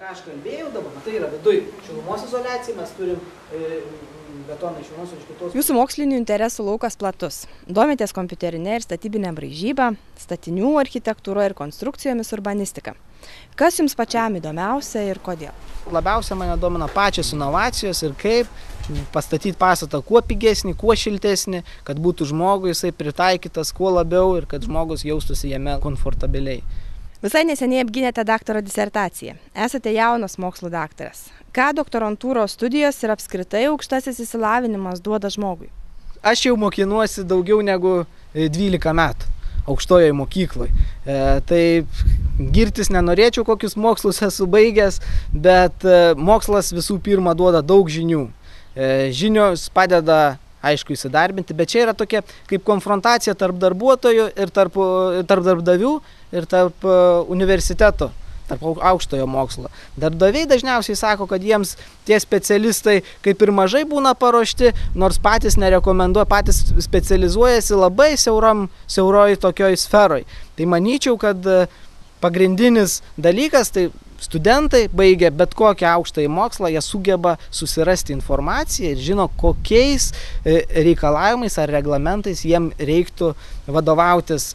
ką aš kalbėjau dabar, tai yra viduj šilumos izoliacija, mes turim betoną iš vienos ir iš kitos. Jūsų mokslinių interesų laukas platus. Domitės kompiuterinė ir statybinė braižyba, statinių architektūra ir konstrukcijomis urbanistika. Kas jums pačiam įdomiausia ir kodėl? Labiausia mane domina pačios inovacijos ir kaip pastatyti pastatą kuo pigesnį, kuo šiltesnį, kad būtų žmogui jisai pritaikytas kuo labiau ir kad žmogus jaustųsi jame komfortabiliai. Visai neseniai apgynėte daktaro disertaciją. Esate jaunas mokslo daktaras. Ką doktorantūros studijos ir apskritai aukštasis išsilavinimas duoda žmogui? Aš jau mokinuosi daugiau negu 12 metų aukštojoje mokykloje. Tai girtis nenorėčiau, kokius mokslus esu baigęs, bet mokslas visų pirma duoda daug žinių. Žinios padeda, aišku, įsidarbinti, bet čia yra tokia kaip konfrontacija tarp darbuotojų ir tarp darbdavių ir tarp universiteto, tarp aukštojo mokslo. Darbdaviai dažniausiai sako, kad jiems tie specialistai kaip ir mažai būna paruošti, nors patys nerekomenduoja, patys specializuojasi labai siauroj tokioj sferoj. Tai manyčiau, kad pagrindinis dalykas, tai studentai baigę bet kokią aukštąjį mokslą, jie sugeba susirasti informaciją ir žino, kokiais reikalavimais ar reglamentais jiem reiktų vadovautis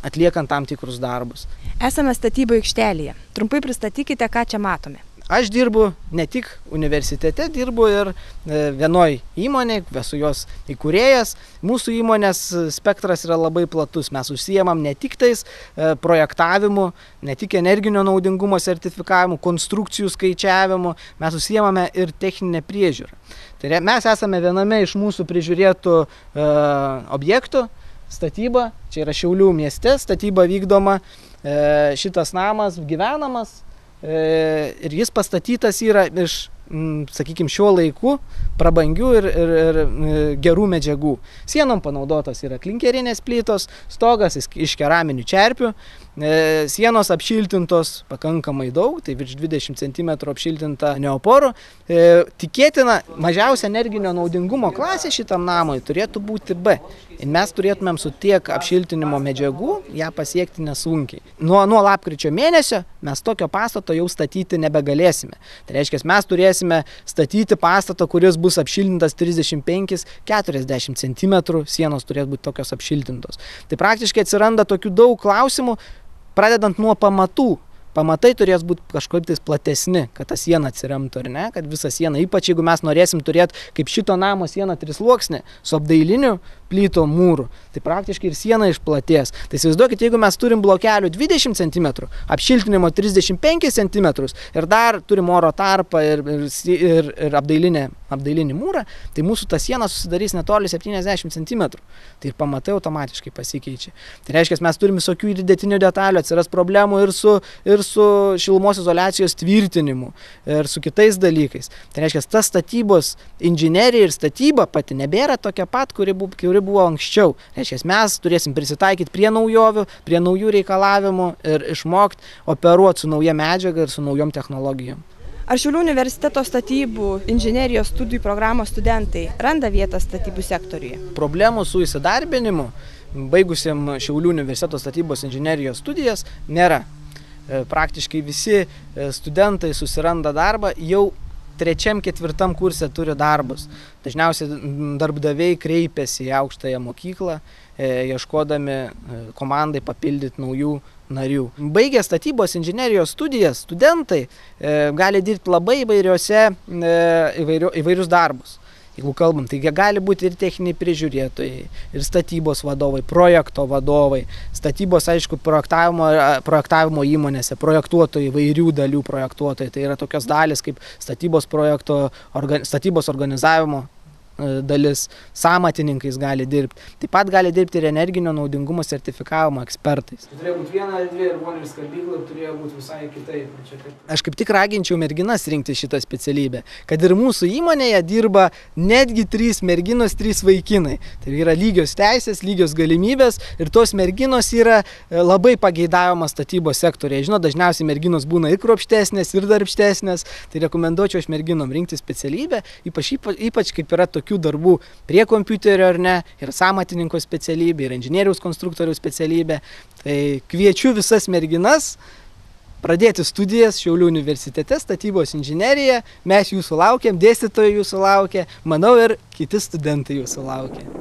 atliekant tam tikrus darbus. Esame statybų aikštelėje. Trumpai pristatykite, ką čia matome. Aš dirbu ne tik universitete, dirbu ir vienoj įmonėje, esu jos įkūrėjas. Mūsų įmonės spektras yra labai platus. Mes užsiemam ne tik tais projektavimu, ne tik energinio naudingumo sertifikavimu, konstrukcijų skaičiavimu, mes užsiemame ir techninę priežiūrą. Tai mes esame viename iš mūsų prižiūrėtų objektų, statyba, čia yra Šiaulių mieste, statyba vykdoma, šitas namas gyvenamas. Ir jis pastatytas yra iš, sakykime, šiuo laiku prabangių ir gerų medžiagų. Sienom panaudotos yra klinkerinės plytos, stogas iš keraminių čerpių, sienos apšiltintos pakankamai daug, tai virš 20 cm apšiltinta neoporu. Tikėtina, mažiausia energinio naudingumo klasė šitam namui turėtų būti B. Ir mes turėtumėm su tiek apšiltinimo medžiagų ją pasiekti nesunkiai. Nuo lapkričio mėnesio mes tokio pastato jau statyti nebegalėsime. Tai reiškia, mes turėsime statyti pastatą, kuris bus apšiltintas 35-40 cm, sienos turės būti tokios apšiltintos. Tai praktiškai atsiranda tokių daug klausimų, pradedant nuo pamatų. Pamatai turės būti kažkaip tais platesni, kad ta siena atsiremtų, ar ne, kad visa siena, ypač jeigu mes norėsim turėti kaip šito namo sieną trisluoksnį su apdailiniu plyto mūru, tai praktiškai ir siena išplatės. Tai įsivaizduokit, jeigu mes turim blokelių 20 cm, apšiltinimo 35 cm ir dar turim oro tarpą ir apdailinį mūrą, tai mūsų ta siena susidarys netoli 70 cm. Tai ir pamatai automatiškai pasikeičia. Tai reiškia, mes turim visokių įdėtinių detalių, atsiras problemų ir su šilumos izoliacijos tvirtinimu, ir su kitais dalykais. Tai reiškia, ta statybos inžinerija ir statyba pati nebėra tokia pat, kuri buvo anksčiau. Reiškia, mes turėsim prisitaikyti prie naujovių, prie naujų reikalavimų ir išmokti operuoti su nauja medžiaga ir su naujom technologijom. Ar Šiaulių universiteto statybų inžinerijos studijų programos studentai randa vietą statybų sektoriuje? Problemų su įsidarbinimu, baigusiam Šiaulių universiteto statybos inžinerijos studijas, nėra. Praktiškai visi studentai susiranda darbą, jau 3-4 kurse turi darbus. Dažniausiai darbdaviai kreipiasi į aukštąją mokyklą, ieškodami komandai papildyti naujų narių. Baigę statybos inžinerijos studijas, studentai gali dirbti labai įvairius darbus. Jeigu kalbam, tai jie gali būti ir techniniai prižiūrėtojai, ir statybos vadovai, projekto vadovai, statybos, aišku, projektavimo įmonėse, projektuotojai, įvairių dalių projektuotojai. Tai yra tokios dalis kaip statybos organizavimo dalis, samatininkais gali dirbti. Taip pat gali dirbti ir energinio naudingumo sertifikavimo ekspertais. Turėjo būti viena erdvė ir boilerio skaldykla turėjo būti visai kitaip. Aš kaip tik raginčiau merginas rinkti šitą specialybę, kad ir mūsų įmonėje dirba netgi 3 merginos, 3 vaikinai. Tai yra lygios teisės, lygios galimybės ir tos merginos yra labai pageidavimas statybos sektorėje. Žinot, dažniausiai merginos būna ir kruopštesnės, ir darbštesnės. Tai rekomenduočiau aš merginom rinkti specialybę, ypač kaip yra tokių darbų prie kompiuterio, ar ne, ir samatininko specialybė, ir inžinieriaus konstruktoriaus specialybė. Tai kviečiu visas merginas pradėti studijas Šiaulių universitete, statybos inžineriją. Mes jūsų laukiam, dėstytojai jūsų laukia, manau ir kiti studentai jūsų laukia.